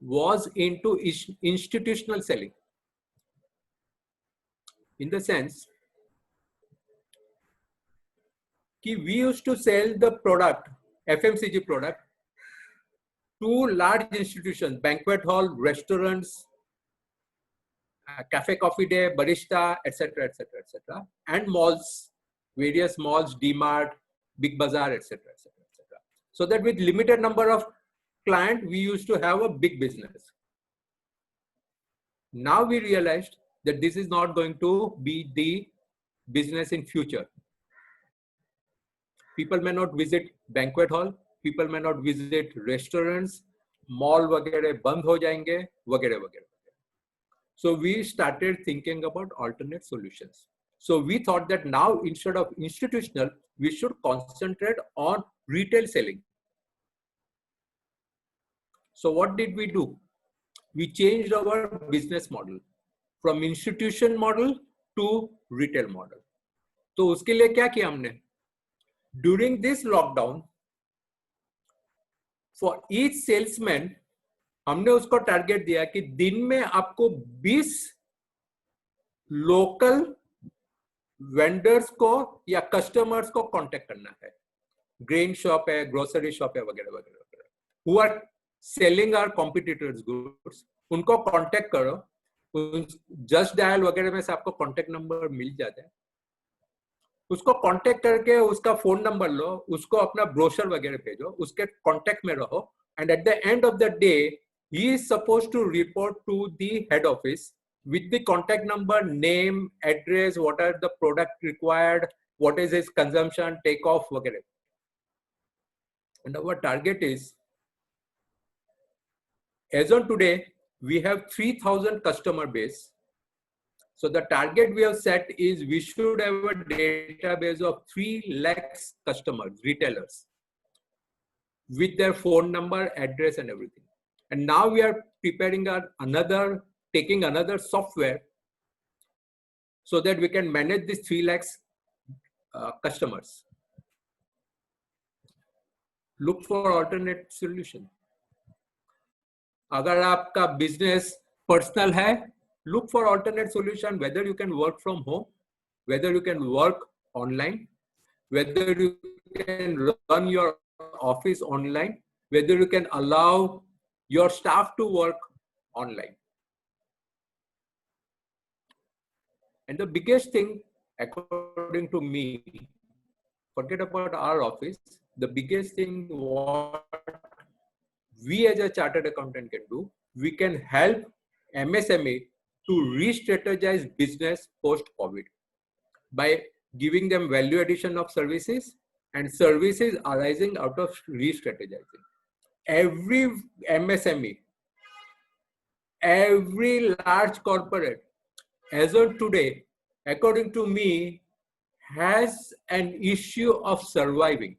was into institutional selling. In the sense that we used to sell the product, FMCG product, to large institutions, banquet hall, restaurants, cafe, coffee day, barista, etc., etc., etc., and malls, various malls, DMart, Big Bazaar, etc., etc., etc. So that with limited number of clients, we used to have a big business. Now we realized that this is not going to be the business in future. People may not visit banquet hall, people may not visit restaurants, mall वगैरह बंद हो जाएंगे वगैरह वगैरह. So we started thinking about alternate solutions. So we thought that now instead of institutional, we should concentrate on retail selling. So what did we do? We changed our business model from institution model to retail model. तो उसके लिए क्या किया हमने? During this lockdown, for each salesman, हमने उसको target दिया कि दिन में आपको 20 लोकल वेंडर्स को या कस्टमर्स को कांटेक्ट करना है. ग्रेन शॉप है, ग्रोसरी शॉप है वगैरह वगैरह वगैरह, who are selling our competitors goods, उनको कांटेक्ट करो. जस्ट डायल वगैरह में से आपको कांटेक्ट नंबर मिल जाता है. उसको कांटेक्ट करके उसका फोन नंबर लो, उसको अपना ब्रोशर वगैरह भेजो, उसके कांटेक्ट में रहो, and at the end of the day he is supposed to report to the head office with the contact number, name, address, what are the product required, what is his consumption, take off वगैरह. And our target is, as on today, we have 3,000 customer base. So the target we have set is we should have a database of 3 lakhs customers, retailers, with their phone number, address, and everything. And now we are preparing taking another software so that we can manage these 3 lakhs customers. Look for alternate solution. अगर आपका business personal है, look for alternate solution, whether you can work from home, whether you can work online, whether you can run your office online, whether you can allow your staff to work online. And the biggest thing, according to me, forget about our office, the biggest thing what we as a chartered accountant can do, we can help MSME to re-strategize business post-COVID by giving them value addition of services and services arising out of re-strategizing. Every MSME, every large corporate, as of today, according to me, has an issue of surviving.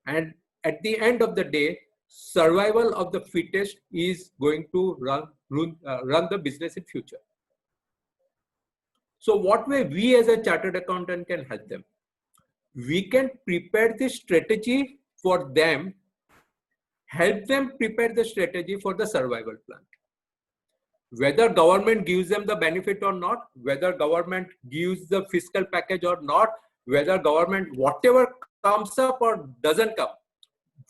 And at the end of the day, survival of the fittest is going to run the business in future. So what way we as a chartered accountant can help them? We can prepare the strategy for them, help them prepare the strategy for the survival plan. Whether government gives them the benefit or not, whether government gives the fiscal package or not, whether government, whatever comes up or doesn't come,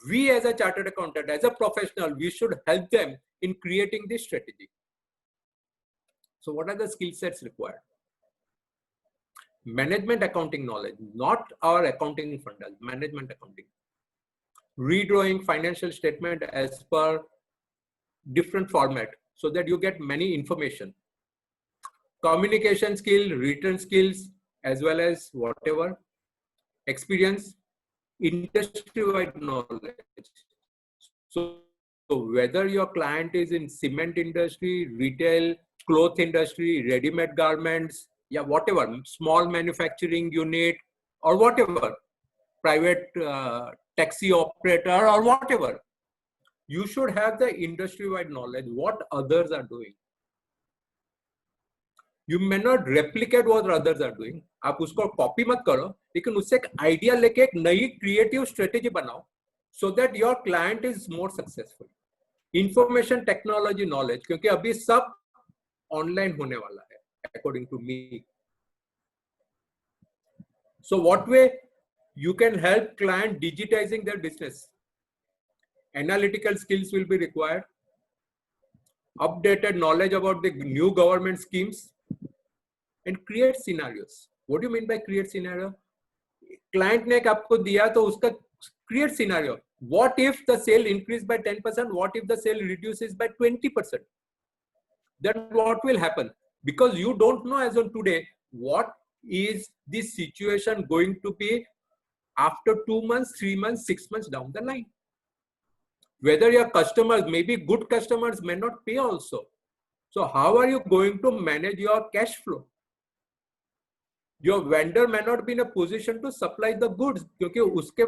we as a chartered accountant, as a professional, we should help them in creating this strategy. So what are the skill sets required? Management accounting knowledge, not our accounting fundamentals, management accounting. Redrawing financial statement as per different format so that you get many information. Communication skill, written skills, as well as whatever experience, industry-wide knowledge. So whether your client is in cement industry, retail, cloth industry, ready-made garments, yeah, whatever, small manufacturing unit or whatever, private taxi operator or whatever, you should have the industry-wide knowledge, what others are doing. You may not replicate what others are doing. आप उसको copy मत करो, लेकिन उससे एक idea लेके एक नई creative strategy बनाओ, so that your client is more successful. Information technology knowledge, क्योंकि अभी सब ऑनलाइन होने वाला है according to me. So what way you can help client digitizing their business? Analytical skills will be required, updated knowledge about the new government schemes, and create scenarios. What do you mean by create scenario? Client ने आपको दिया तो उसका create scenario. What if the sale increased by 10%? What if the sale reduces by 20%? Then what will happen? Because you don't know as on today what is this situation going to be after 2 months, 3 months, 6 months down the line. Whether your customers, maybe good customers may not pay also. So how are you going to manage your cash flow? Your vendor may not be in a position to supply the goods because uske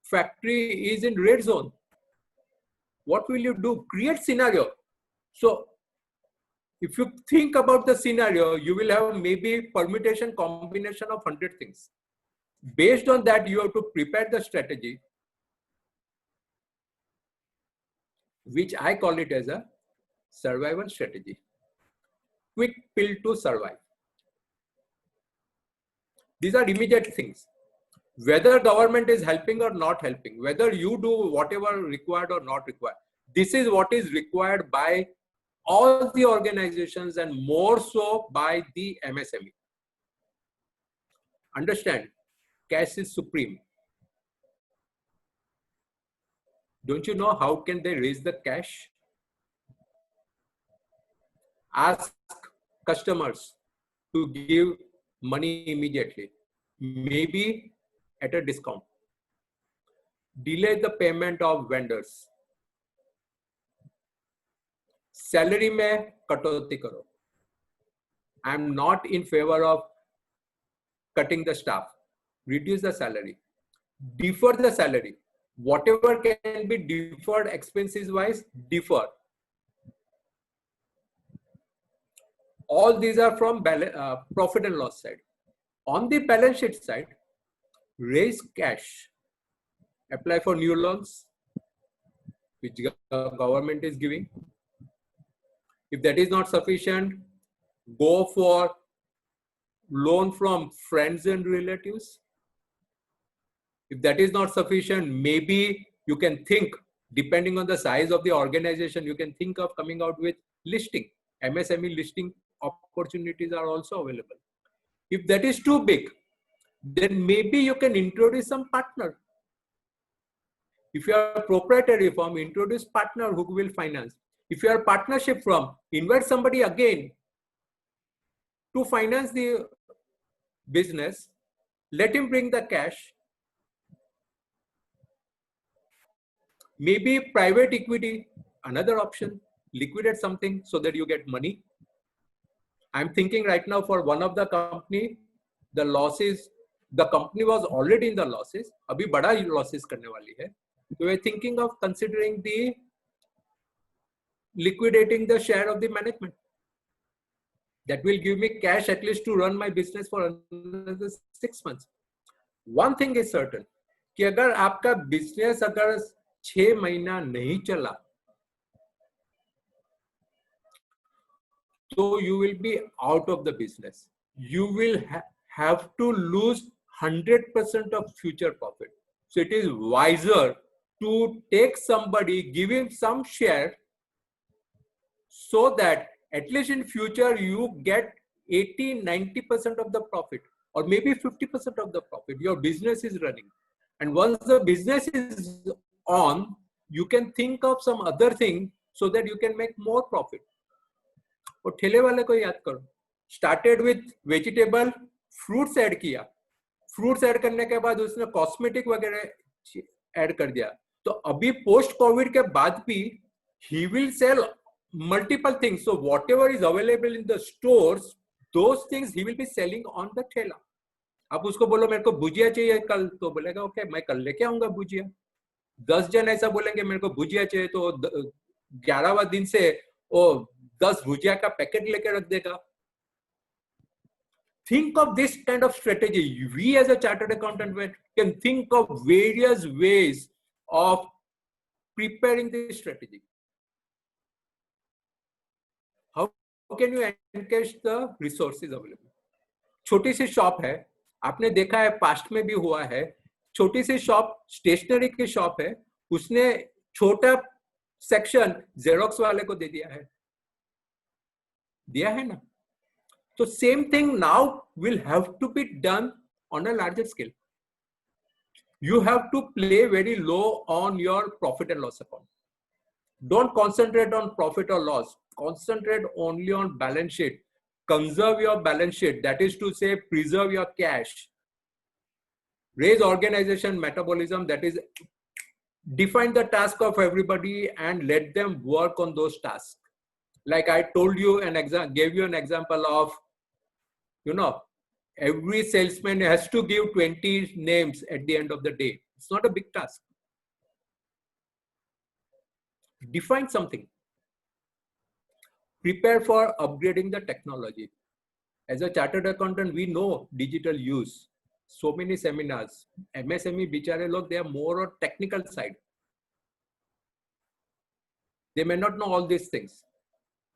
factory is in red zone. What will you do? Create scenario. So if you think about the scenario, you will have maybe permutation combination of 100 things. Based on that, you have to prepare the strategy, which I call it as a survival strategy. Quick pill to survive. These are immediate things. Whether government is helping or not helping, whether you do whatever required or not required, this is what is required by all the organizations and more so by the MSME. Understand, cash is supreme. Don't you know how can they raise the cash? Ask customers to give money immediately, maybe at a discount. Delay the payment of vendors. Salary में कटौती करो. I am not in favor of cutting the staff. Reduce the salary. Defer the salary. Whatever can be deferred expenses wise, defer. All these are from profit and loss side. On the balance sheet side, raise cash. Apply for new loans, which government is giving. If that is not sufficient, go for loan from friends and relatives. If that is not sufficient, maybe you can think, depending on the size of the organization, you can think of coming out with listing. MSME listing opportunities are also available. If that is too big, then maybe you can introduce some partner. If you are a proprietary firm, introduce partner who will finance. If you are a partnership firm, invite somebody again to finance the business. Let him bring the cash. Maybe private equity, another option. Liquidate something so that you get money. I'm thinking right now for one of the company, the losses, the company was already in the losses. Abhi bada losses karne wali hai. So we're thinking of considering the liquidating the share of the management. That will give me cash at least to run my business for another 6 months. One thing is certain, कि अगर आपका business अगर 6 महीना नहीं चला, so you will be out of the business. You will have to lose 100% of future profit. So it is wiser to take somebody, give him some share, so that at least in future you get 80-90% of the profit, or maybe 50% of the profit. Your business is running, and once the business is on, you can think of some other thing so that you can make more profit. और ठेले वाले को याद करो, started with vegetable, fruits add किया, fruits add करने के बाद उसने कॉस्मेटिक वगैरह ऐड कर दिया, तो अभी पोस्ट कोविड के बाद भी he will sell multiple things. So whatever is available in the stores, those things he will be selling on the ठेला. आप उसको बोलो मेरे को भुजिया चाहिए कल, तो बोलेगा ओके मैं कल लेके आऊंगा भुजिया. 10 जन ऐसा बोलेंगे मेरे को भुजिया चाहिए, तो 11वां दिन से वो 10 भुजिया का पैकेट लेके रख देगा. Think of this kind of strategy. We as a chartered accountant can think of various ways of preparing this strategy. can you encash the resources available? छोटी सी शॉप है, आपने देखा है पास्ट में भी हुआ है, छोटी सी शॉप स्टेशनरी की शॉप है, उसने छोटा सेक्शन जेरोक्स वाले को दे दिया है ना. तो same thing now will have to be done on a larger scale. You have to play very low on your profit and loss account. Don't concentrate on profit or loss. Concentrate only on balance sheet. Conserve your balance sheet. That is to say, preserve your cash. Raise organization metabolism. That is, define the task of everybody and let them work on those tasks. Like I told you gave you an example of, every salesman has to give 20 names at the end of the day. It's not a big task. Define something. Prepare for upgrading the technology. As a chartered accountant, we know digital use. So many seminars. MSME bichare log, they are more on technical side. They may not know all these things.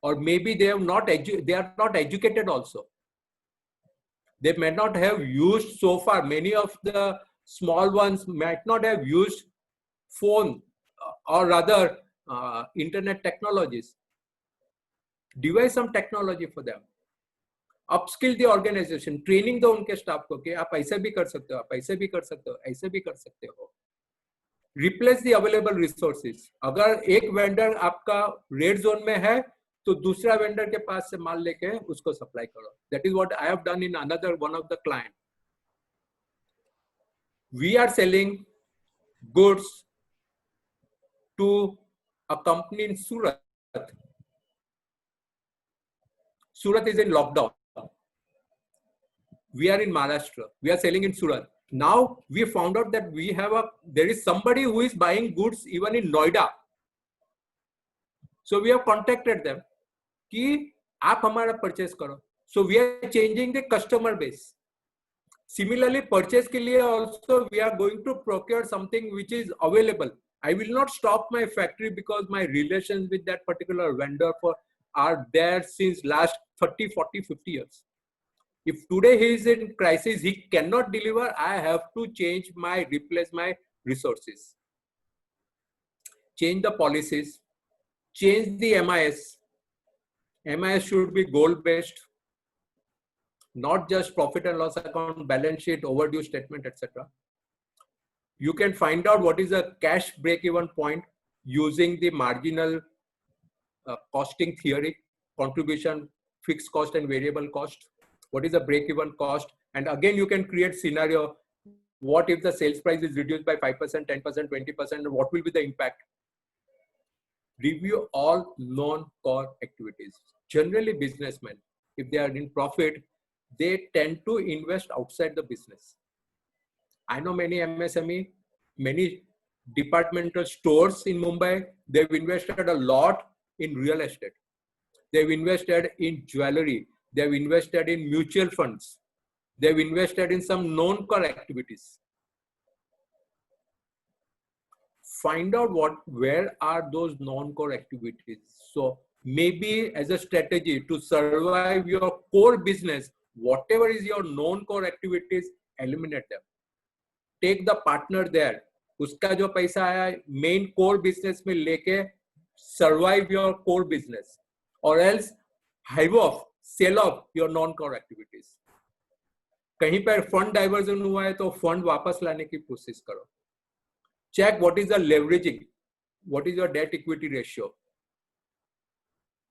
Or maybe they are not educated also. They may not have used so far. Many of the small ones might not have used phone or rather internet technologies. Devise some technology for them. Upskill the organization. Training दो उनके staff को कि आप ऐसे भी कर सकते हो, आप ऐसे भी कर सकते हो, ऐसे भी कर सकते हो. Replace the available resources. अगर एक vendor आपका red zone में है, तो दूसरा वेंडर के पास से माल लेके उसको सप्लाई करो. That is what I have done in another one of the client. We are selling goods to a company in Surat. Surat is in lockdown. We are in Maharashtra. We are selling in Surat. Now we found out that there is somebody who is buying goods even in Noida. So we have contacted them. कि आप हमारा purchase करो. So we are changing the customer base. Similarly, purchase के लिए also we are going to procure something which is available. I will not stop my factory because my relations with that particular vendor are there since last 30, 40, 50 years. If today he is in crisis, he cannot deliver, I have to replace my resources. Change the policies, change the MIS. MIS should be goal-based, not just profit and loss account, balance sheet, overdue statement, etc. You can find out what is a cash break-even point using the marginal costing theory, contribution, fixed cost and variable cost. What is the break-even cost? And again, you can create scenario. What if the sales price is reduced by 5%, 10%, 20%? What will be the impact? Review all non-core activities. Generally, businessmen, if they are in profit, they tend to invest outside the business. I know many MSME, many departmental stores in Mumbai, they've invested a lot in real estate. They've invested in jewelry. They've invested in mutual funds. They've invested in some non-core activities. Find out where are those non-core activities. So maybe as a strategy to survive your core business, whatever is your non-core activities, eliminate them. Take the partner there. उसका जो पैसा आया main core business में लेके survive your core business, or else hive off, sell off your non-core activities. कहीं पर fund diversion हुआ है तो fund वापस लाने की कोशिश करो. Check what is the leveraging, what is your debt equity ratio.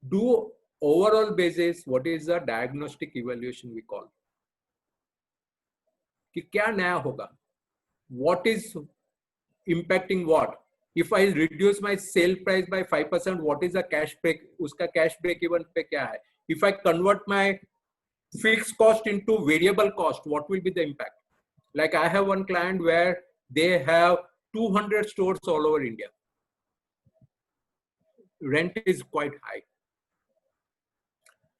Do overall basis, what is the diagnostic evaluation we call. कि क्या नया होगा? What is impacting what? If I reduce my sale price by 5%, what is the cash break? उसका cash break even पे क्या है? If I convert my fixed cost into variable cost, what will be the impact? Like I have one client where they have 200 stores all over India. Rent is quite high.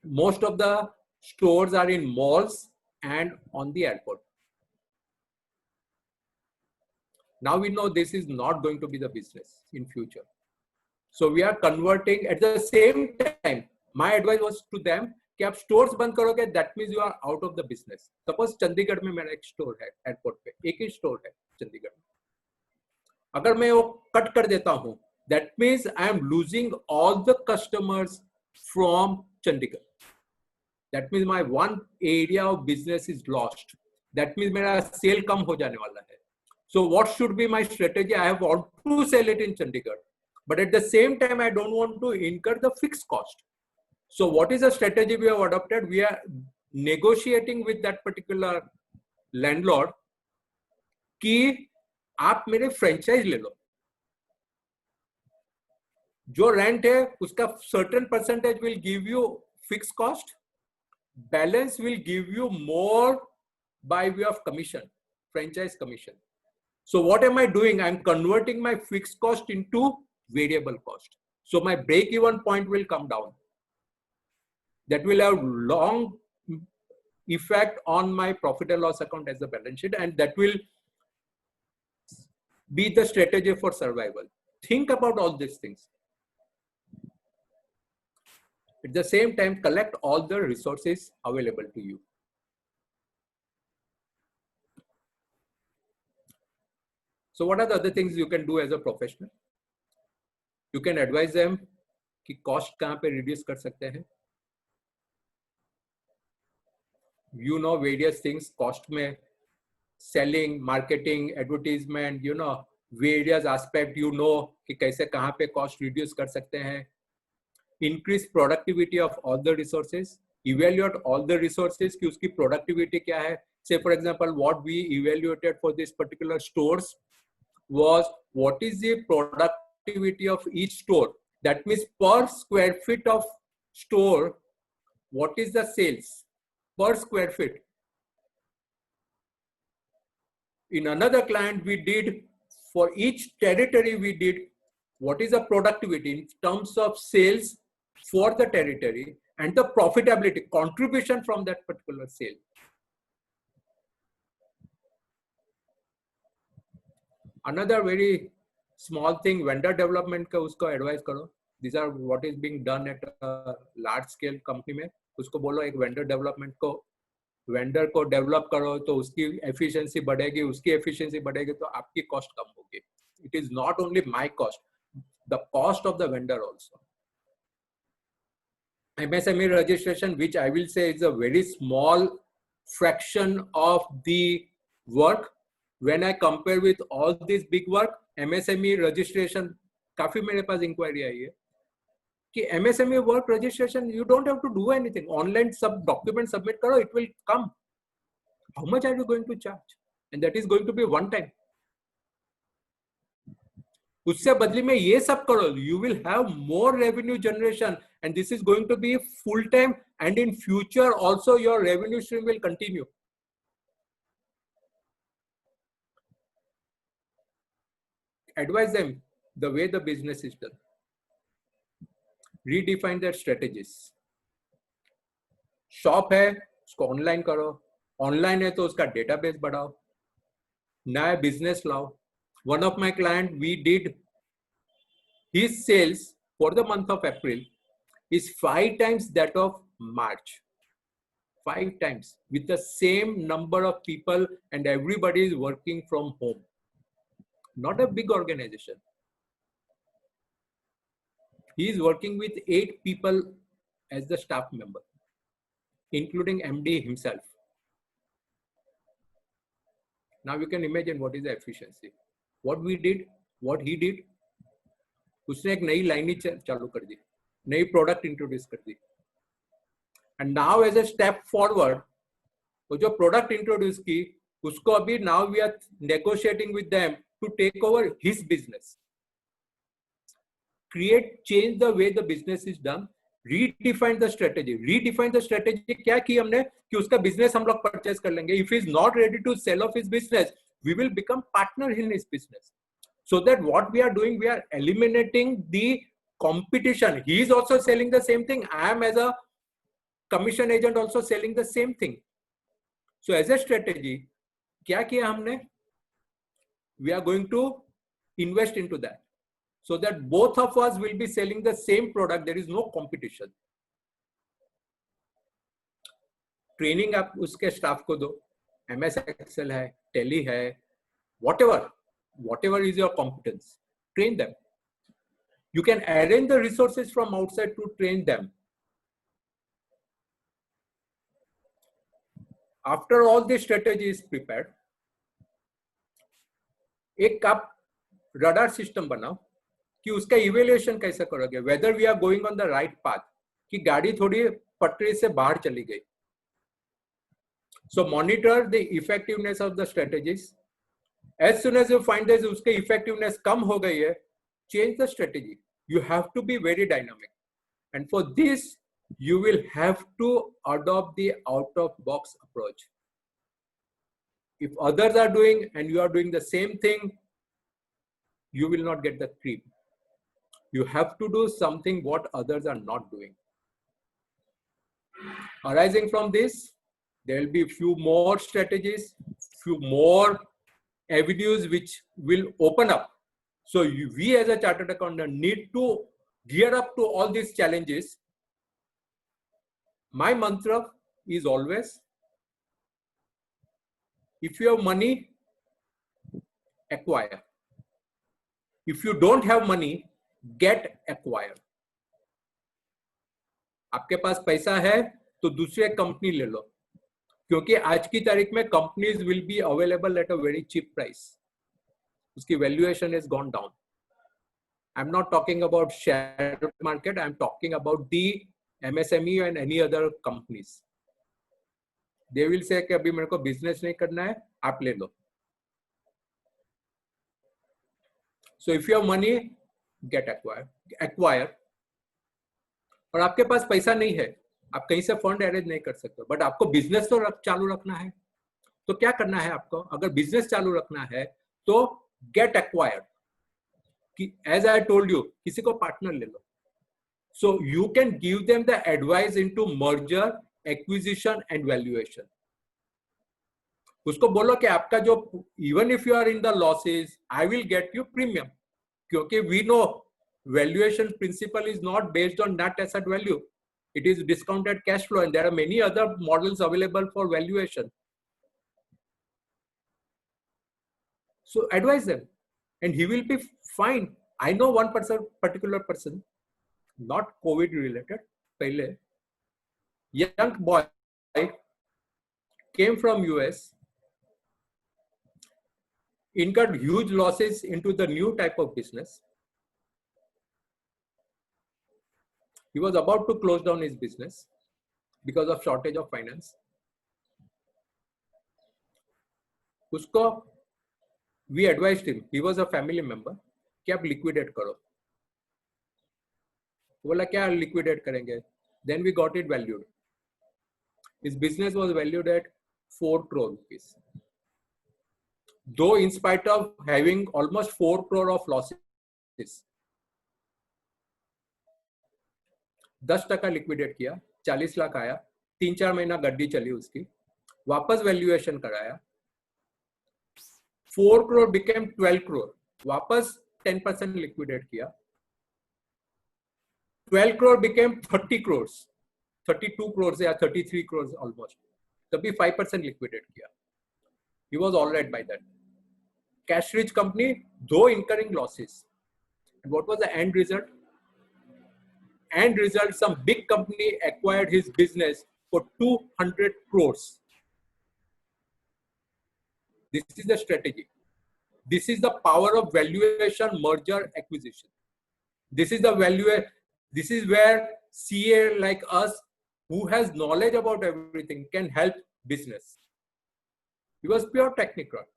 Most of the stores are in malls and on the airport. Now we know this is not going to be the business in future. So we are converting at the same time. my advice was to them कि आप stores बंद करोगे, that means you are out of the business. Suppose Chandigarh में मेरा एक store है, airport पे एक ही स्टोर है चंडीगढ़ में. अगर मैं वो कट कर देता हूं, that means I am losing all the customers from Chandigarh. That means my one area of business is lost. That means मेरा सेल कम हो जाने वाला है. So what should be my strategy? I have want to sell it in Chandigarh, but at the same time I don't want to incur the fixed cost. So what is the strategy we have adopted? We are negotiating with that particular landlord कि आप मेरे franchise ले लो, जो rent है उसका certain percentage will give you fixed cost, balance will give you more by way of commission, franchise commission. So what am I doing? I'm converting my fixed cost into variable cost. So my break-even point will come down. That will have long effect on my profit and loss account as a balance sheet, and that will be the strategy for survival. Think about all these things. At the same time, collect all the resources available to you. So what are the other things you can do as a professional? You can advise them कि cost कहाँ पे reduce कर सकते हैं. You know various things cost में, selling, marketing, advertisement, you know various aspect, you know कि कैसे कहाँ पे cost reduce कर सकते हैं. Increase productivity of all the resources. Evaluate all the resources कि उसकी productivity क्या है. Say for example, what we evaluated for this particular stores was what is the productivity of each store. That means per square feet of store, what is the sales per square feet. In another client, we did for each territory, we did what is the productivity in terms of sales for the territory and the profitability contribution from that particular sale. Another very small thing, vendor development का उसको advise करो. These are what is being done at a large scale company में. उसको बोलो एक vendor development को, vendor को develop करो तो उसकी efficiency बढ़ेगी, उसकी efficiency बढ़ेगी तो आपकी cost कम होगी. It is not only my cost, the cost of the vendor also. MSME registration, which I will say is a very small fraction of the work. When I compare with all this big work, MSME registration, काफी मेरे पास inquiry आई है कि MSME work registration, you don't have to do anything. Online सब document submit करो, it will come. How much are you going to charge? And that is going to be one time. उससे बदले में ये सब करो, you will have more revenue generation, and this is going to be full time, and in future also your revenue stream will continue. Advise them the way the business is done. Redefine their strategies. Shop है उसको online करो, online है तो उसका database बढ़ाओ, नया business लाओ. One of my client, we did his sales for the month of April is 5 times that of March. 5 times with the same number of people, and everybody is working from home. Not a big organization. He is working with 8 people as the staff member, including MD himself. Now you can imagine what is the efficiency. What we did, what he did, उसने एक नई line ही चालू कर दी, नई product introduce कर दी. And now as a step forward, वो जो प्रोडक्ट इंट्रोड्यूस की उसको अभी now we are negotiating with them to take over his business. Create change the way the business is done. Redefine the strategy. Redefine the strategy क्या की हमने कि उसका बिजनेस हम लोग परचेज कर लेंगे. If is not ready to sell off his business, we will become partner in his business. So that what we are doing, we are eliminating the competition. He is also selling the same thing. I am as a commission agent also selling the same thing. So as a strategy, क्या किया हमने? We are going to invest into that so that both of us will be selling the same product. There is no competition. Training आप उसके staff को दो, MS Excel है, Tally है, whatever is your competence, train them. You can arrange the resources from outside to train them. After all the strategy is prepared, एक आप radar system बनाओ कि उसका evaluation कैसे करोगे, whether we are going on the right path, कि गाड़ी थोड़ी पटरी से बाहर चली गई. So monitor the effectiveness of the strategies. As soon as you find that उसके effectiveness कम हो गई है, change the strategy. You have to be very dynamic, and for this you will have to adopt the out-of-box approach. If others are doing and you are doing the same thing, you will not get the creep. You have to do something what others are not doing. Arising from this, there will be few more strategies, few more avenues which will open up. So we as a chartered accountant need to gear up to all these challenges. My mantra is always, if you have money, acquire. If you don't have money, get acquired. आपके पास पैसा है तो दूसरे company ले लो, क्योंकि आज की तारीख में companies will be available at a very cheap price. उसकी valuation is gone down. I am not talking about share market, I am talking about the MSME and any other companies. They will say कि अभी मेरे को business नहीं करना है, आप ले लो. So if you have money, get acquire. और आपके पास पैसा नहीं है, आप कहीं से फंड अरेंज नहीं कर सकते, बट आपको बिजनेस तो चालू रखना है. तो क्या करना है आपको? अगर बिजनेस चालू रखना है तो गेट एक्वायर्ड. कि एज आई टोल्ड यू, किसी को पार्टनर ले लो. So you can give them the advice into merger, acquisition and valuation. उसको बोलो कि आपका जो, even if you are in the losses, I will get you premium. क्योंकि we know valuation principle is not based on net asset value. It is discounted cash flow, and there are many other models available for valuation. So advise them and he will be fine. I know one particular person, not COVID related, pehle, young boy came from US, incurred huge losses into the new type of business. He was about to close down his business because of shortage of finance. उसको we advised him, he was a family member, कि आप liquidate करो. बोला क्या liquidate करेंगे? Then we got it valued. His business was valued at 4 crore rupees. Though in spite of having almost 4 crore of losses, 10% liquidate किया, 40 लाख आया, 3-4 महीना गड्डी चली उसकी, वापस वैल्यूएशन कराया, 4 crore became 12 crore, वापस 10% लिक्विडेट किया, 12 crore became 30 crores, 32 crores या 33 crores almost, तभी 5% लिक्विडेट किया. He was all right by that. Cash rich company, though incurring losses. And what was the end result? End result, some big company acquired his business for 200 crores. This is the strategy. This is the power of valuation, merger, acquisition. This is the value. This is where CA like us, who has knowledge about everything, can help business. He was pure technocrat.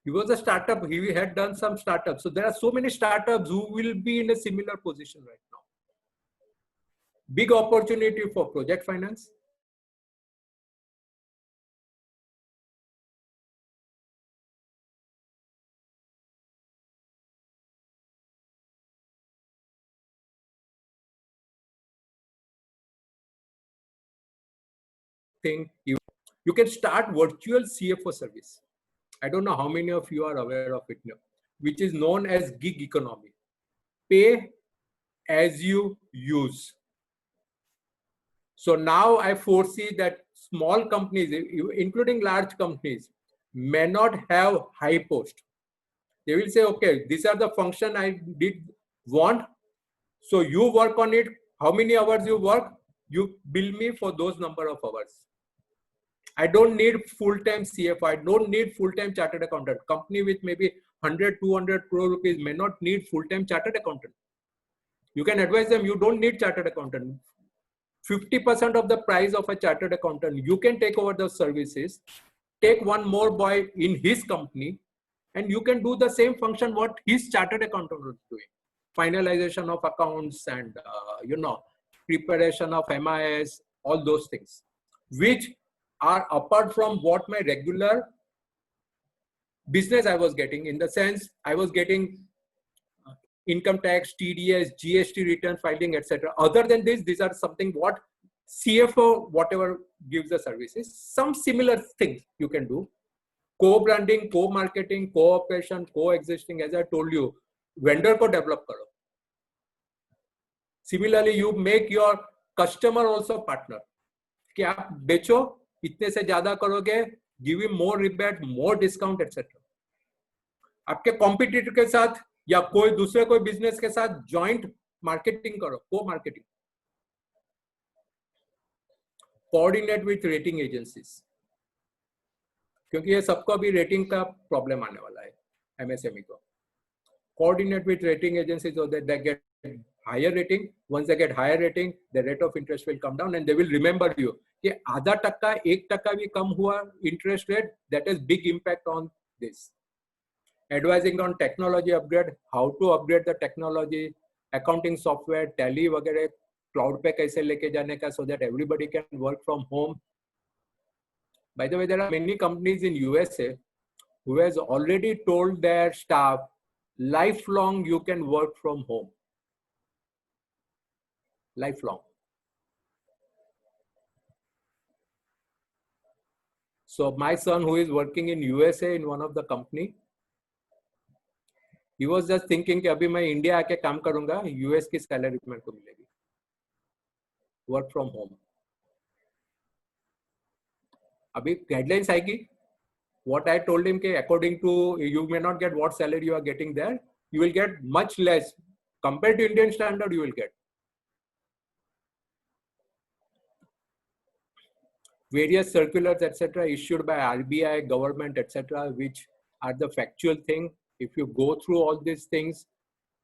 He was a startup. He had done some startups. So there are so many startups who will be in a similar position right now. Big opportunity for project finance. Thing you can start virtual CFO service. I don't know how many of you are aware of it now, which is known as gig economy. Pay as you use. So now I foresee that small companies, including large companies, may not have high post. They will say, okay, these are the function I did want. So you work on it. How many hours you work? You bill me for those number of hours. I don't need full-time CFO. I don't need full-time chartered accountant. Company with maybe 100, 200 crore rupees may not need full-time chartered accountant. You can advise them, you don't need chartered accountant. 50% of the price of a chartered accountant, you can take over those services, take one more boy in his company, and you can do the same function what his chartered accountant was doing. Finalization of accounts and, preparation of MIS, all those things, which are apart from what my regular business I was getting, in the sense I was getting income tax, TDS, GST return filing, etc. Other than this, these are something what CFO, whatever gives the services, some similar things you can do. Co-branding, co-marketing, co-operation, co-existing, as I told you, vendor ko develop karo. Similarly, you make your customer also partner. कि आप बेचो, इतने से ज्यादा करोगे, give him more rebate, more discount, etc. आपके competitor के साथ या कोई दूसरे कोई बिजनेस के साथ जॉइंट मार्केटिंग करो, को-मार्केटिंग. कोऑर्डिनेट विथ रेटिंग एजेंसीज, क्योंकि ये सबको अभी रेटिंग का प्रॉब्लम आने वाला है एमएसएमई को. Coordinate with rating agencies so that they get higher rating. Once they get higher rating, the rate of interest will come down and they will remember you कि आधा टक्का 1% भी कम हुआ interest rate, that is big impact on this. Advising on technology upgrade, how to upgrade the technology, accounting software, tally वगैरह cloud पे कैसे लेके जाने का, so that everybody can work from home. By the way, there are many companies in USA who has already told their staff, lifelong you can work from home. Lifelong. So my son, who is working in USA in one of the company, he was just thinking कि अभी मैं India आके काम करूंगा, US की salary मेरे को मिलेगी. Work from home. अभी guidelines आएगी. What I told him कि according to you may not get what salary you are getting there, you will get much less compared to Indian standard. You will get various circulars, etc., issued by RBI, government, etc., which are the factual thing. If you go through all these things,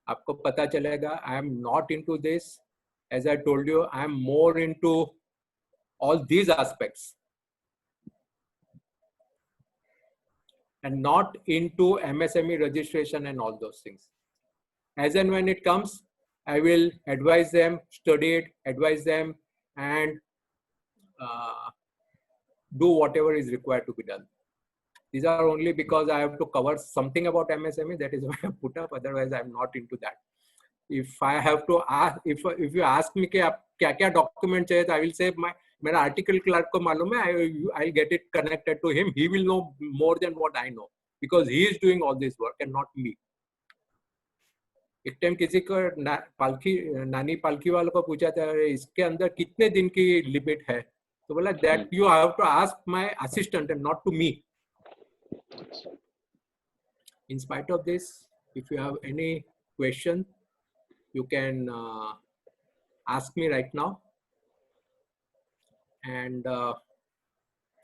आपको पता चलेगा. I am not into this. As I told you, I am more into all these aspects and not into MSME registration and all those things. As and when it comes, I will advise them, study it, advise them, and do whatever is required to be done. These are only because I have to cover something about MSME. That is why I put up. Otherwise, I'm not into that. If I have to ask, if you ask me कि आप क्या-क्या document चाहिए, I will say मेरा article clerk को मालूम है. I'll get it connected to him. He will know more than what I know because he is doing all this work and not me. एक time किसी को नानी पालकी वालों को पूछा था, इसके अंदर कितने दिन की लिमिट है, तो बोला that you have to ask my assistant and not to me. In spite of this, if you have any question, you can ask me right now, and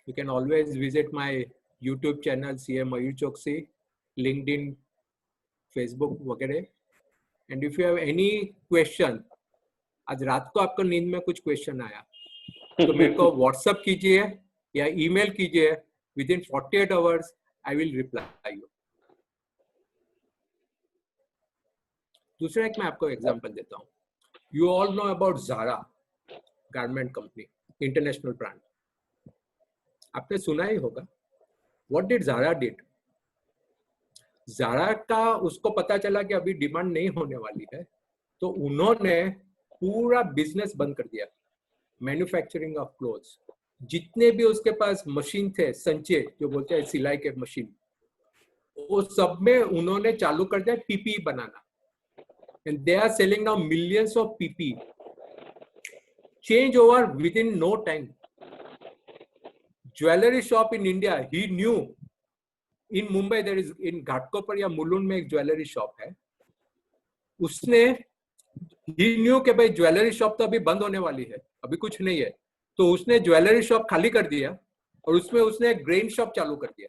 you can always visit my YouTube channel CA Mayur Choksi, LinkedIn, Facebook वगैरह. And if you have any question, आज रात को आपको नींद में कुछ question आया तो मेरे को व्हाट्सएप कीजिए या ईमेल कीजिए. Within 48 hours, I will reply you. दूसरा एक मैं आपको एग्जांपल देता हूँ. You all know about Zara, garment company, international brand. आपने सुना ही होगा. What did Zara did? Zara का उसको पता चला कि अभी डिमांड नहीं होने वाली है, तो उन्होंने पूरा बिजनेस बंद कर दिया. मैन्युफैक्चरिंग ऑफ क्लोथ्स, जितने भी उसके पास मशीन थे, संचे जो बोलते हैं सिलाई के मशीन, वो सब में उन्होंने चालू कर दिया PP banana. And they are selling now millions of PP. Change over within no time. Jewellery shop in India, he knew in Mumbai there is, in Ghatkopar या मुलुंड में एक ज्वेलरी शॉप है, उसने ही न्यू कि भाई ज्वेलरी शॉप तो अभी बंद होने वाली है, अभी कुछ नहीं है, तो उसने ज्वेलरी शॉप खाली कर दिया और उसमें उसने एक ग्रेन शॉप चालू कर दिया.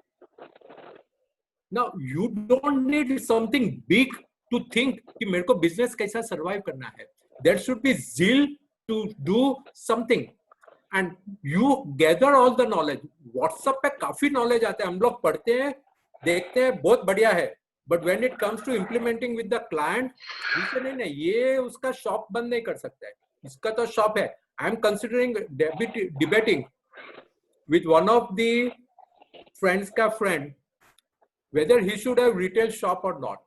Now you don't need something big to think कि मेरे को बिजनेस कैसा सरवाइव करना है. There should be zeal to do something and you gather all the knowledge. WhatsApp पे काफी नॉलेज आता है, हम लोग पढ़ते हैं, देखते हैं, बहुत बढ़िया है, but when it comes to implementing with the client, नहीं नहीं ये उसका शॉप बंद नहीं कर सकता है, इसका तो शॉप है. I am considering debating with one of the friends का friend whether he should have retail shop or not.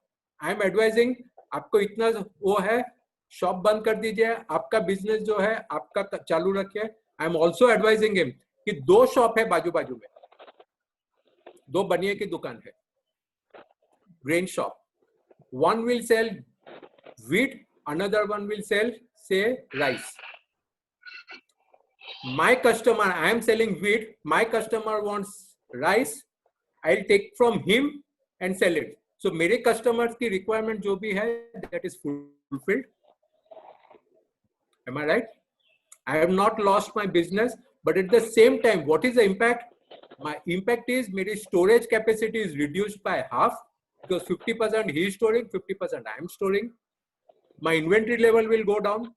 I am advising आपको इतना वो है, शॉप बंद कर दीजिए, आपका बिजनेस जो है आपका चालू रखिए. I am also advising him कि 2 शॉप है बाजू बाजू में, 2 बनिए की दुकान है, grain shop. One will sell wheat, another one will sell say rice. My customer, I am selling wheat, my customer wants rice, I'll take from him and sell it. So मेरे customers की requirement जो भी है that is fulfilled. Am I right? I have not lost my business, but at the same time, what is the impact? My impact is मेरी storage capacity is reduced by half because 50% he is storing, 50% I am storing. My inventory level will go down.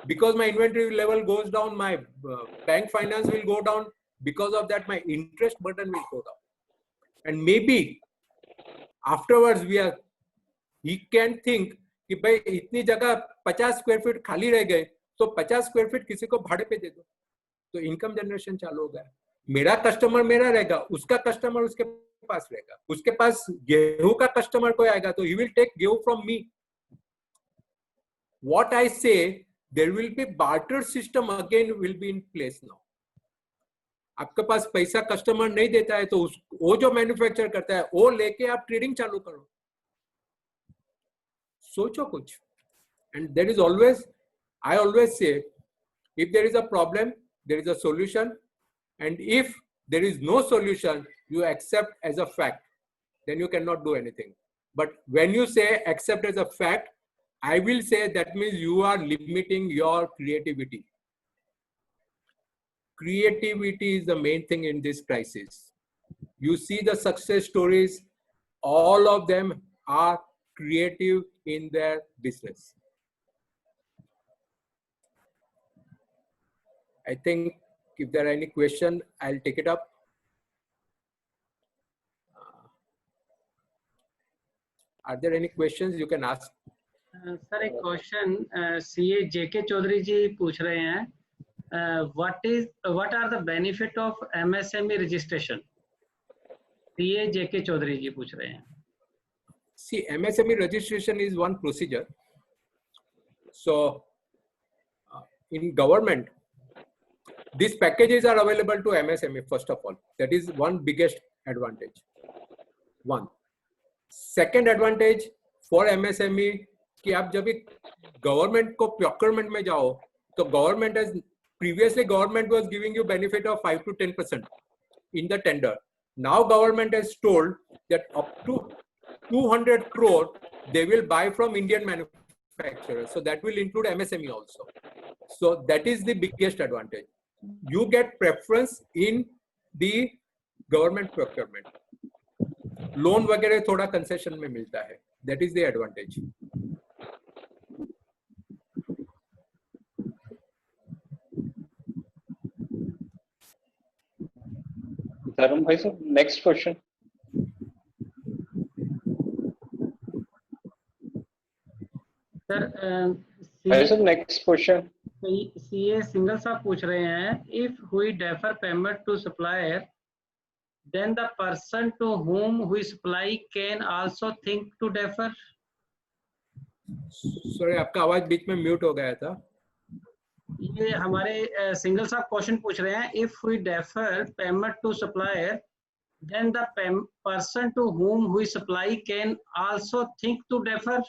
Because my inventory level goes down, my bank finance will go down. Because of that, my interest burden will go down. And maybe afterwards he can think कि भाई इतनी जगह 50 square feet खाली रह गए, तो 50 square feet किसी को भाड़े पे दे दो, तो इनकम जनरेशन चालू हो गया. मेरा कस्टमर मेरा रहेगा, उसका कस्टमर उसके पास रहेगा, उसके पास गेहूं का कस्टमर कोई आएगा तो he will take गेहूं from me. What I say, there will be barter system again will be in place now. आपके पास पैसा कस्टमर नहीं देता है तो वो जो मैन्युफैक्चर करता है वो लेके आप ट्रेडिंग चालू करो. सोचो कुछ. And there is always, I always say, if there is a problem, there is a solution, and if there is no solution, you accept as a fact, then you cannot do anything. But when you say accept as a fact, I will say that means you are limiting your creativity. Creativity is the main thing in this crisis. You see the success stories, all of them are creative in their business. I think if there are any questions, I'll take it up. Are there any questions you can ask? Sir एक question CA JK Chaudhary ji पूछ रहे हैं, what are the benefit of MSME registration? CA JK Chaudhary ji पूछ रहे हैं. See, MSME registration is one procedure. So in government, these packages are available to MSME first of all. That is one biggest advantage. One. Second advantage for MSME कि आप जब भी government को procurement में जाओ तो government has previously government was giving you benefit of 5 to 10% in the tender. Now government has told that up to 200 crore they will buy from Indian manufacturers. So that will include MSME also. So that is the biggest advantage. You get preference in the government procurement. Loan वगैरह थोड़ा concession में मिलता है. That is the advantage. Tarun bhai sir, next question. Sir next question. CA single साहब पूछ रहे हैं, if we defer payment to supplier, then the person to whom we supply can also think to defer. Sorry, आपका आवाज बीच में mute हो गया था. ये हमारे सिंगल साहब क्वेश्चन पूछ रहे हैं, if we defer payment to supplier, then the person to whom we supply can also think to defer.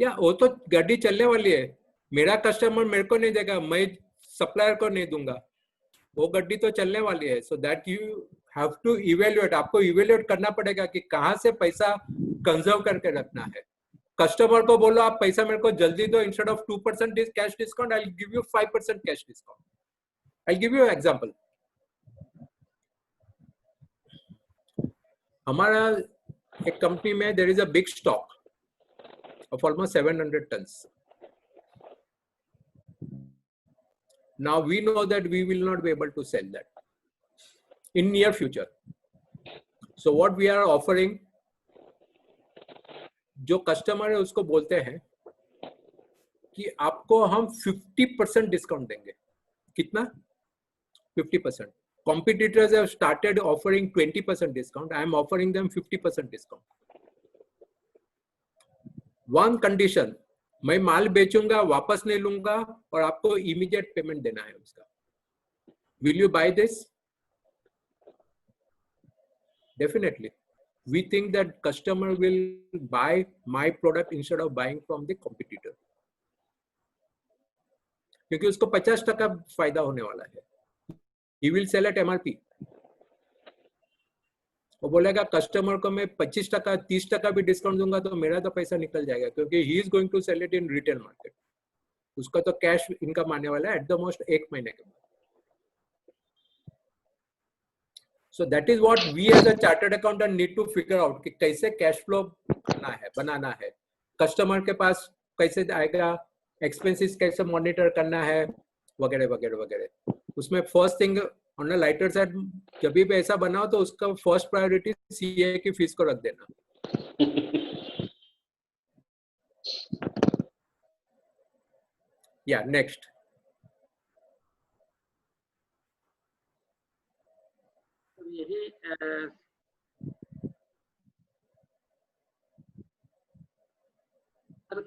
या वो तो गाड़ी चलने वाली है. मेरा कस्टमर मेरे को नहीं देगा, मैं सप्लायर को नहीं दूंगा. वो गड्डी तो चलने वाली है. So that you have to evaluate. आपको evaluate करना पड़ेगा कि कहाँ से पैसा कंजर्व करके रखना है. कस्टमर को बोलो आप पैसा मेरे को जल्दी दो, instead of 2% cash discount, I'll give you 5% cash discount. I'll give you an example. हमारा एक कंपनी में there is a big stock of almost 700 tons. Now we know that we will not be able to sell that in near future. So what we are offering, जो customer है उसको बोलते हैं कि आपको हम 50% डिस्काउंट देंगे. कितना? 50%. Competitors have started offering 20% discount. I am offering them 50% discount. One condition, मैं माल बेचूंगा, वापस नहीं लूंगा और आपको इमीडिएट पेमेंट देना है उसका. Will you buy this? Definitely. We think that customer will buy my product instead of buying from the competitor. क्योंकि उसको 50% फायदा होने वाला है. He will sell at MRP. वो बोलेगा कस्टमर को मैं 25%, 30% भी डिस्काउंट दूंगा तो मेरा तो पैसा निकल जाएगा, क्योंकि he is going to sell it in retail market. उसका तो कैश इनकम आने वाला है at the most 1 महीने के बाद. So that is what we as a chartered accountant need to figure out कि कैसे कैश फ्लो करना है, बनाना है, कस्टमर के पास कैसे आएगा, एक्सपेंसेस कैसे मॉनिटर करना है, वगैरह वगैरह वगैरह. उसमें first thing on a lighter side, जब भी ऐसा बनाओ तो उसका फर्स्ट प्रायोरिटी सीए की फीस को रख देना. या नेक्स्ट. यही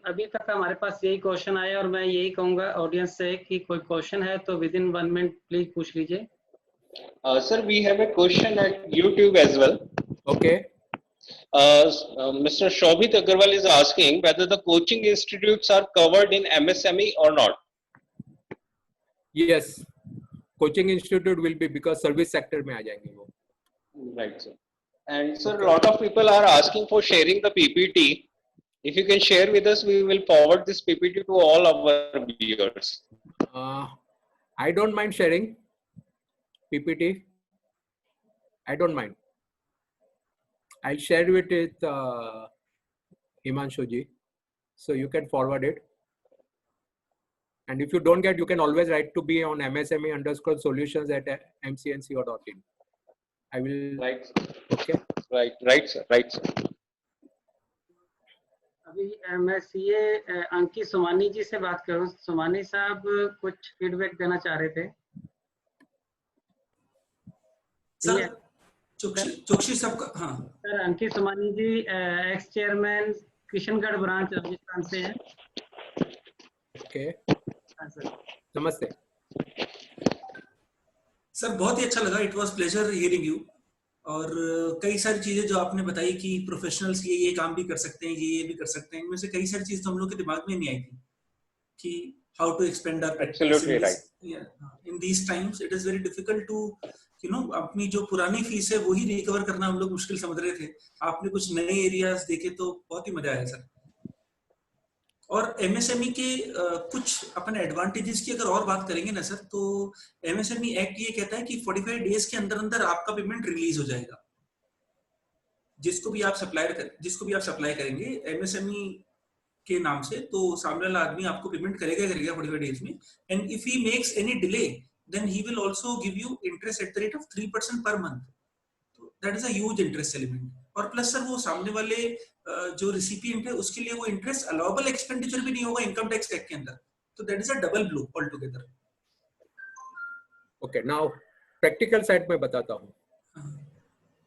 अभी तक हमारे पास यही क्वेश्चन आया और मैं यही कहूंगा ऑडियंस से कि कोई क्वेश्चन है तो विद इन 1 मिनट प्लीज पूछ लीजिए. Sir, we have a question at YouTube as well. Okay. Mr. Shobhit Agarwal is asking whether the coaching institutes are covered in MSME or not. Yes, coaching institute will be, because service sector में आ जाएंगे वो. Right, sir. And sir, a lot of people are asking for sharing the PPT. If you can share with us, we will forward this PPT to all our viewers. I don't mind sharing PPT. I don't mind. I'll share it with Himanshu ji, so you can forward it. And if you don't get, you can always write to me on msme_solutions@mcnco.in. I will. Right. Okay. Right, sir. Right, sir. अभी मैं CA अंकित सोमानी जी से बात करूं. सोमानी साहब कुछ feedback देना चाह रहे थे. सर चोकसी साहब का. हाँ sir, Ankit Somani ji ex chairman Kishangarh branch Rajasthan से हैं. ओके. हाँ सर, नमस्ते. सर, बहुत ही अच्छा लगा. It was pleasure hearing you. और कई सारी चीजें जो आपने बताई कि प्रोफेशनल्स ये काम भी कर सकते हैं, ये भी कर सकते हैं, इनमें से कई सारी चीजें तो हम लोग के दिमाग में नहीं आई थी कि how to expand our Absolutely right. In these times. It is very difficult to अपनी जो पुरानी फीस है वही रिकवर करना हम लोग मुश्किल समझ रहे थे. आपने कुछ नए एरियाज देखे तो बहुत ही मजा आया सर. और एमएसएमई के कुछ अपने एडवांटेजेस की अगर और बात करेंगे ना सर, तो एमएसएमई एक्ट ये कहता है कि 45 डेज के अंदर अंदर आपका पेमेंट रिलीज हो जाएगा. जिसको भी आप सप्लाई करेंगे एमएसएमई के नाम से, तो सामने वाला आदमी आपको पेमेंट करेगा 45 डेज में. And if he makes any delay then he will also give you interest at the rate of 3% per month. तो that is a huge interest element. और प्लस सर वो सामने वाले जो रिसिपिएंट है उसके लिए वो इंटरेस्ट अलाउबल एक्सपेंडिचर भी नहीं होगा इनकम टैक्स एक्ट के अंदर. तो that is a double blow all together. Okay, now practical side में बताता हूँ.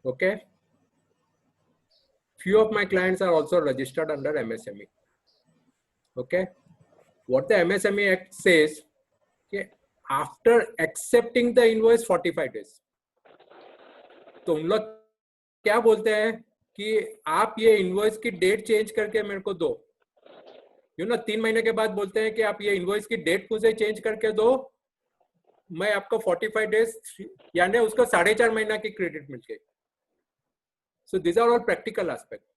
Okay, few of my clients are also registered under MSME. Okay, what the MSME Act says, okay, after accepting the invoice 45 days, तो उन लोग क्या बोलते हैं कि आप ये इनवॉइस की डेट चेंज करके मेरे को दो. 3 महीने के बाद बोलते हैं कि आप ये इनवॉइस की डेट मुझे चेंज करके दो, मैं आपको 45 डेज यानी उसको 4.5 महीना की क्रेडिट मिल गई. So these are all practical aspects.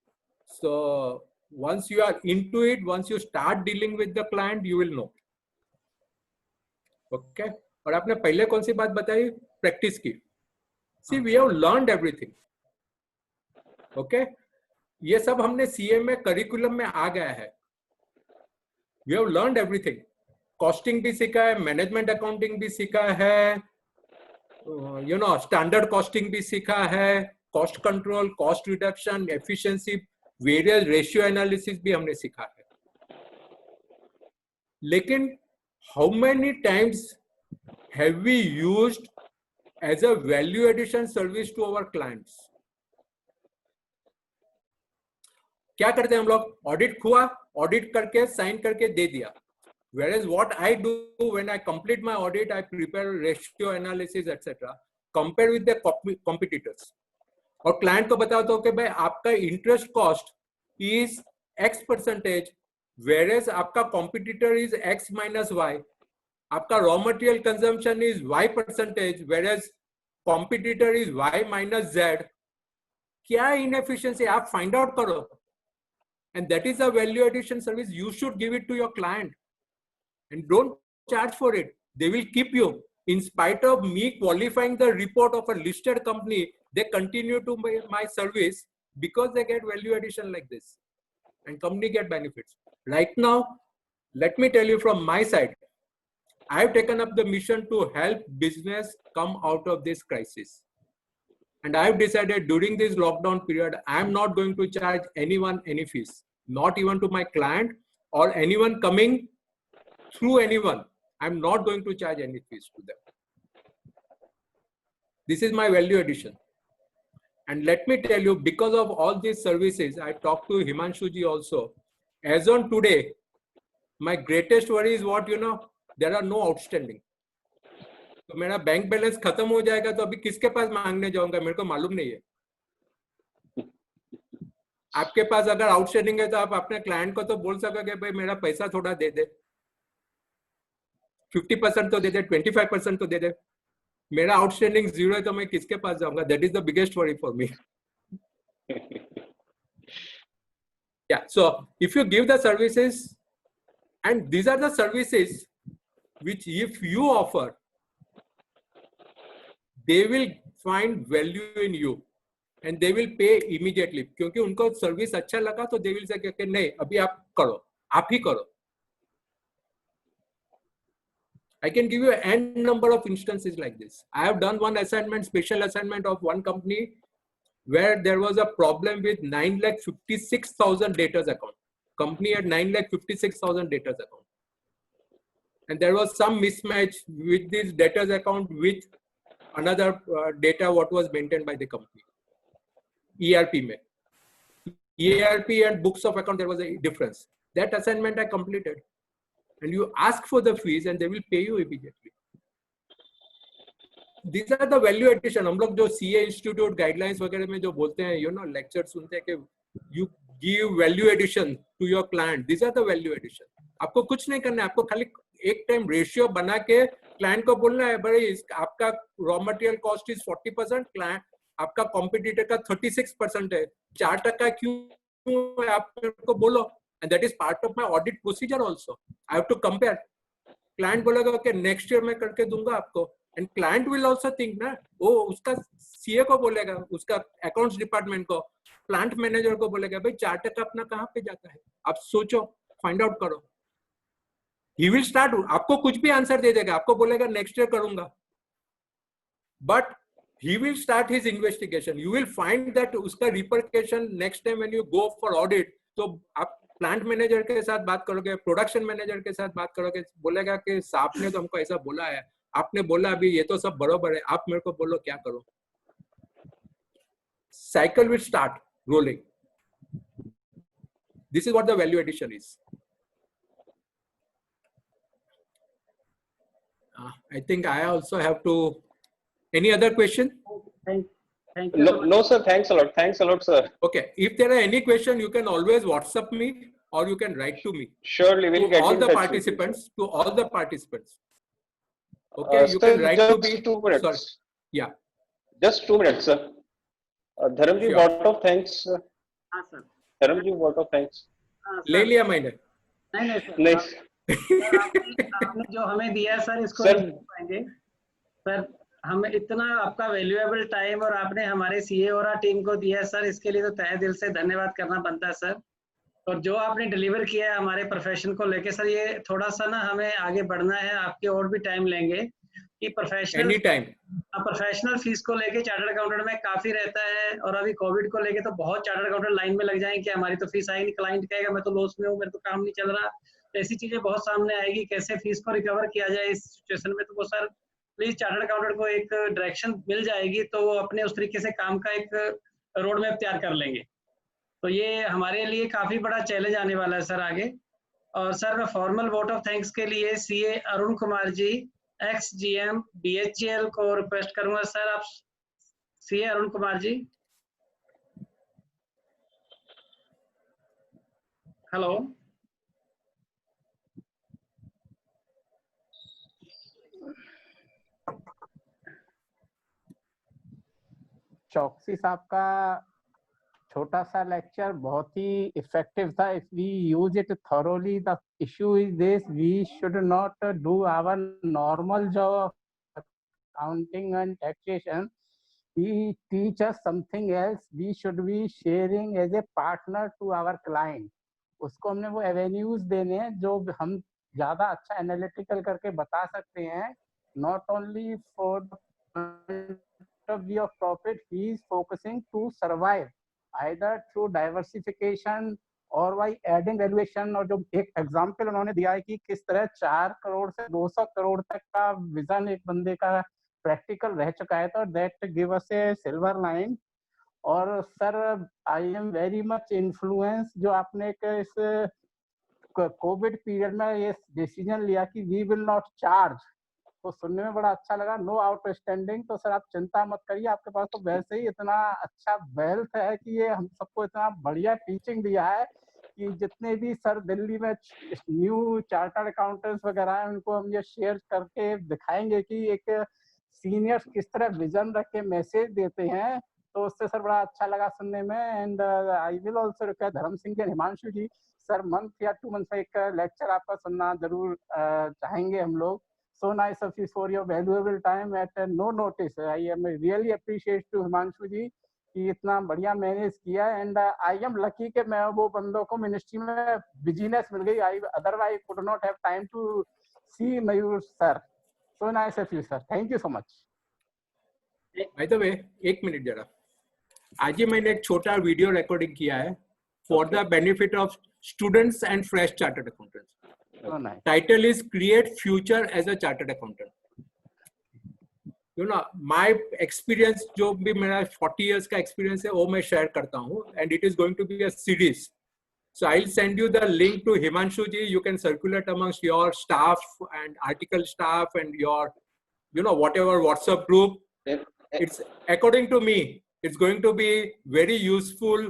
So once you are into it, once you start dealing with the client, you will know. Okay. और आपने पहले कौन सी बात बताई? प्रैक्टिस की. See, we have learned everything. Okay. ये सब हमने सीए में करिकुलम में आ गया है. We have learned everything. Costing भी सीखा है, मैनेजमेंट अकाउंटिंग भी सीखा है, स्टैंडर्ड कॉस्टिंग भी सीखा है, cost control, cost reduction, efficiency, various ratio analysis भी हमने सीखा है. लेकिन how many times have we used as a value addition service to our clients? क्या करते हैं हम लोग? ऑडिट हुआ, ऑडिट करके साइन करके दे दिया. Whereas what I do when I complete my audit, I prepare ratio analysis, etc. Compare with the competitors. और client को बताता हूँ कि भाई आपका interest cost is X percentage, whereas आपका competitor is X minus Y. आपका raw material consumption is Y percentage, whereas competitor is Y minus Z. क्या inefficiency आप find out करो. And that is a value addition service. You should give it to your client. And don't charge for it. They will keep you. In spite of me qualifying the report of a listed company, they continue to my service because they get value addition like this. And company get benefits. Right now, let me tell you from my side, I've taken up the mission to help business come out of this crisis. And I've decided during this lockdown period, I'm not going to charge anyone any fees, not even to my client or anyone coming through anyone. I'm not going to charge any fees to them. This is my value addition. And let me tell you, because of all these services, I talked to Himanshu ji also. As on today, my greatest worry is what, there are no outstanding. तो मेरा bank balance खत्म हो जाएगा तो अभी किसके पास मांगने जाऊंगा, मेरे को मालूम नहीं है. आपके पास अगर आउटस्टैंडिंग है तो आप अपने क्लाइंट को तो बोल सकोगे भाई मेरा पैसा थोड़ा दे दे, 50% तो दे दे, 25% तो दे दे. मेरा आउटस्टैंडिंग 0 है तो मैं किसके पास जाऊंगा? That is the biggest worry for me. Yeah, so if you give the services, and these are the services which if you offer, they will find value in you and they will pay immediately. क्योंकि उनको service अच्छा लगा तो they will say कि नहीं अभी आप करो, आप ही करो. I can give you n number of instances like this. I have done one assignment, special assignment of one company where there was a problem with 9,56,000 debtors account. Company had 9,56,000 debtors account. And there was some mismatch with this debtors account with another data what was maintained by the company. ERP mein. ERP and books of account, there was a difference. That assignment I completed. And you ask for the fees and they will pay you immediately. These are the value addition. हम लोग जो CA Institute guidelines वगैरह में जो बोलते हैं, lecture सुनते हैं कि you give value addition to your client. These are the value addition. आपको कुछ नहीं करना है, आपको खाली एक टाइम रेशियो बना के क्लाइंट को बोलना है भाई आपका raw material cost is 40%, client आपका कॉम्पिटिटर का 36% है, 4% क्यों है आप मेरे को बोलो. And that is part of my audit procedure also. I have to compare. Client बोलेगा okay next year मैं करके दूंगा आपको. And client will also think ना, वो उसका CA को बोलेगा, उसका accounts department को, plant manager को बोलेगा भाई 4% अपना कहाँ पे जाता है, आप सोचो, find out करो. He will start, आपको कुछ भी आंसर दे देगा, आपको बोलेगा next year करूंगा. But he will start his investigation. You will find that उसका repercussion next time when you go for audit. तो आप प्लांट मैनेजर के साथ बात करोगे, प्रोडक्शन मैनेजर के साथ बात करोगे, बोलेगा कि साहब ने तो हमको ऐसा बोला है, आपने बोला अभी ये तो सब बरोबर है, आप मेरे को बोलो क्या करो. Cycle will start rolling. This is what the value addition is. I think I also have to. Any other question? Thank you. No, sir. Thanks a lot. Thanks a lot, sir. Okay. If there are any question, you can always WhatsApp me or you can write to me. Surely we'll get all in the touch participants. To all the participants. Okay, you can Sir, write to just me. 2 minutes. Sorry. Yeah. Just 2 minutes, sir. Dharamji, Sure. lot of thanks. हाँ sir, Dharamji, lot of thanks. हाँ ले sir, लिया मैंने. नहीं नहीं sir, Next, sir आपने जो हमें दिया सर इसको Sir. नहीं कर पाएंगे सर. हमें इतना आपका वैल्यूएबल टाइम और आपने हमारे सीए और टीम को दिया है सर, इसके लिए तो तहे दिल से धन्यवाद करना बनता है सर. और जो आपने डिलीवर किया है हमारे प्रोफेशन को लेके सर, ये थोड़ा सा ना हमें आगे बढ़ना है. आपके और भी टाइम लेंगे कि professional any time. Professional fees को लेके चार्टर्ड अकाउंटेंट में काफी रहता है. और अभी कोविड को लेके तो बहुत चार्टर्ड अकाउंटेंट लाइन में लग जाएंगे कि हमारी तो फीस आई नहीं, क्लाइंट कहेगा मैं तो लॉस में हूँ, मेरे तो काम नहीं चल रहा. तो ऐसी चीजें बहुत सामने आएगी, कैसे फीस को रिकवर किया जाए इस सिचुएशन में. तो वो सर प्लीज चार्टर्ड अकाउंटेंट को एक डायरेक्शन मिल जाएगी तो वो अपने उस तरीके से काम का एक रोड मैप तैयार कर लेंगे. तो ये हमारे लिए काफी बड़ा चैलेंज आने वाला है सर आगे. और सर मैं फॉर्मल वोट ऑफ थैंक्स के लिए CA Arun Kumar ji XGM BHGL को रिक्वेस्ट करूंगा. सर आप सीए अरुण कुमार जी. हेलो. चौकसी साहब का छोटा सा लेक्चर बहुत ही इफेक्टिव था. If we use it thoroughly, the issue is this, we should not do our normal job accounting and taxation. He teach us something else. We should be sharing as a partner to our client. उसको हमने वो avenues देने हैं जो हम ज्यादा अच्छा analytical करके बता सकते हैं. Not only for of view of profit, he is focusing to survive either through diversification or by adding valuation. और जो एक एग्जांपल उन्होंने दिया है कि किस तरह 4 करोड़ से 200 करोड़ तक का विजन एक बंदे का प्रैक्टिकल रह चुका है, तो that give us a silver line. और sir I am very much influence जो आपने एक इस कोविड पीरियड में ये डिसीजन लिया कि वी विल नॉट चार्ज, तो सुनने में बड़ा अच्छा लगा. No outstanding. तो सर आप चिंता मत करिए, आपके पास तो वैसे ही इतना अच्छा वेल्थ है कि ये हम सबको इतना बढ़िया टीचिंग दिया है कि जितने भी सर दिल्ली में न्यू चार्टर्ड अकाउंटेंट्स वगैरह हैं उनको हम ये शेयर करके दिखाएंगे कि एक सीनियर्स किस तरह विजन रख के मैसेज देते हैं. तो उससे सर बड़ा अच्छा लगा सुनने में. And I will also request धर्म सिंह जी, हिमांशु जी, सर मंथ या 2 मंथ में एक लेक्चर आपका सुनना जरूर चाहेंगे हम लोग. So nice of you for your valuable time at no notice. I am really appreciate to Himanshu ji कि इतना बढ़िया मैनेज किया. एंड आई एम लकी कि मैं वो बंदों को मिनिस्ट्री में बिजीनेस मिल गई. I otherwise could not have time to see Mayur sir. So nice of you sir. Thank you so much. By the way, एक मिनट जरा. आज ही मैंने एक छोटा वीडियो रिकॉर्डिंग किया है for the benefit of students and fresh chartered accountants. So nice. Title is Create Future as a Chartered Accountant. You know, my experience, जो भी मेरा 40 years का experience है, वो मैं share करता हूँ. And it is going to be a series. So I'll send you the link to Himanshu ji. You can circulate amongst your staff and article staff and your, you know, whatever WhatsApp group. It's according to me, it's going to be very useful.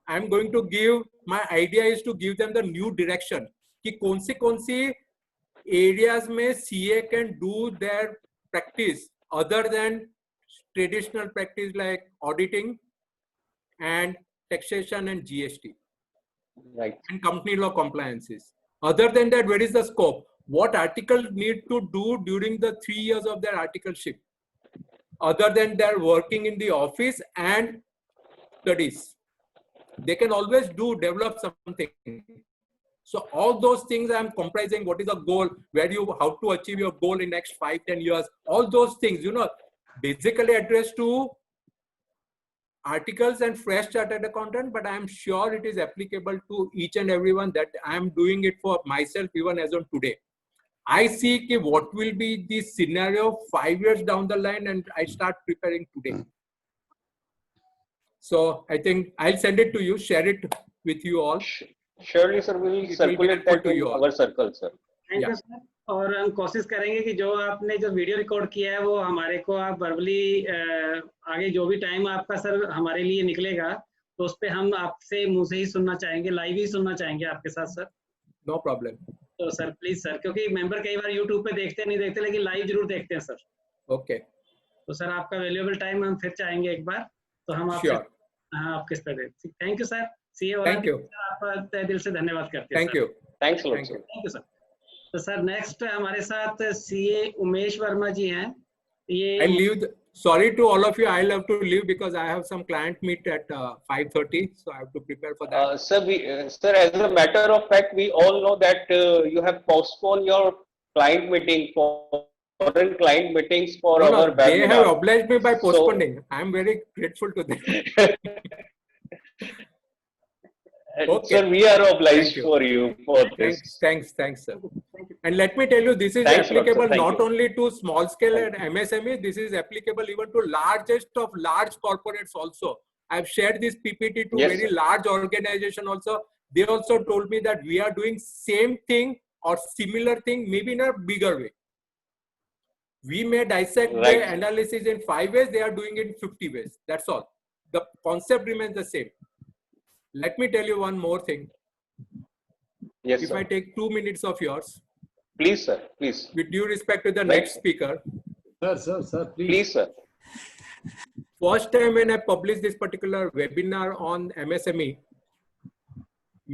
I'm going to give, my idea is to give them the new direction. कि कौन सी areas में CA can do their practice other than traditional practice like auditing and taxation and GST and company law compliances. Other than that, where is the scope? What article need to do during the 3 years of their articleship, other than their working in the office and studies? They can always develop something. So all those things I'm comprising. What is the goal? How to achieve your goal in next 5-10 years? All those things, you know, basically addressed to articles and fresh chartered accountant. But I'm sure it is applicable to each and everyone. That I'm doing it for myself even as on today. I see what will be the scenario 5 years down the line, and I start preparing today. So I think I'll send it to you. Share it with you all. Surely, sir, we will circulate that to our circle, sir. Thank you sir. और हम कोशिश करेंगे कि जो आपने जो video record किया है वो हमारे को आप वर्बली आगे जो भी टाइम आपका सर हमारे लिए निकलेगा तो उस पे हम आपसे मुंह से ही सुनना चाहेंगे, लाइव ही सुनना चाहेंगे आपके साथ सर. No problem. तो सर प्लीज सर, क्योंकि मेंबर कई बार यूट्यूब पे देखते नहीं देखते, लेकिन लाइव जरूर देखते हैं सर। Okay. तो सर आपका वैल्यूएबल टाइम हम फिर चाहेंगे एक बार, तो हम आपसे Sure. हाँ आपके इस पे देते। Thank you sir. CA Thank you. आपका तहे दिल से धन्यवाद करते हैं। Thank you. Thanks a lot, Thank sir. you. Thank you sir. तो सर नेक्स्ट हमारे साथ सीए उमेश वर्मा जी हैं। ये I leave. Sorry to all of you. I'll have to leave because I have some client meet at 5:30, so I have to prepare for that. Sir, as a matter of fact, we all know that you have postponed your client meeting for foreign client meetings for No, our no, they have webinar. obliged me by So- postponing. I am very grateful to them. Okay. Sir, we are obliged Thank you. for you for this. Thanks, sir. And let me tell you, this is Thanks a lot, sir. applicable Thank not you. only to small scale Thank and MSME, this is applicable even to largest of large corporates also. I've shared this PPT to Yes, very sir. large organization also. They also told me that we are doing same thing or similar thing, maybe in a bigger way. We may dissect Right. the analysis in 5 ways, they are doing it in 50 ways. That's all. The concept remains the same. Let me tell you one more thing. Yes, If sir. I take 2 minutes of yours, Please, sir. Please. with due respect to the Right. next speaker, Sir, please. Please, sir. first time when I published this particular webinar on MSME,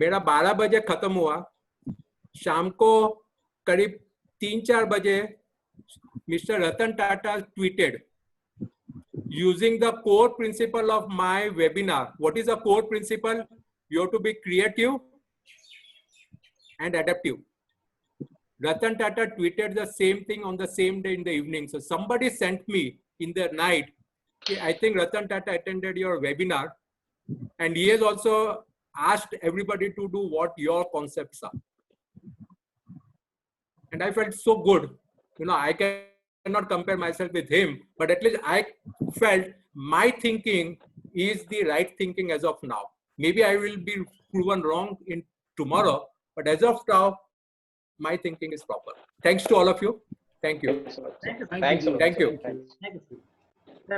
मेरा 12 बजे खत्म हुआ, शाम को करीब 3-4 बजे Mr. Ratan Tata tweeted, using the core principle of my webinar. What is the core principle? You have to be creative and adaptive. Ratan Tata tweeted the same thing on the same day in the evening. So somebody sent me in the night, okay, I think Ratan Tata attended your webinar and he has also asked everybody to do what your concepts are. And I felt so good. You know, I cannot compare myself with him, but at least I felt my thinking is the right thinking as of now. Maybe I will be proven wrong in tomorrow, but as of now, my thinking is proper. Thanks to all of you. Thank you. Thanks a lot, sir. Thank you, sir. Thanks a lot, Thank sir. you. Thanks. Thank you, sir.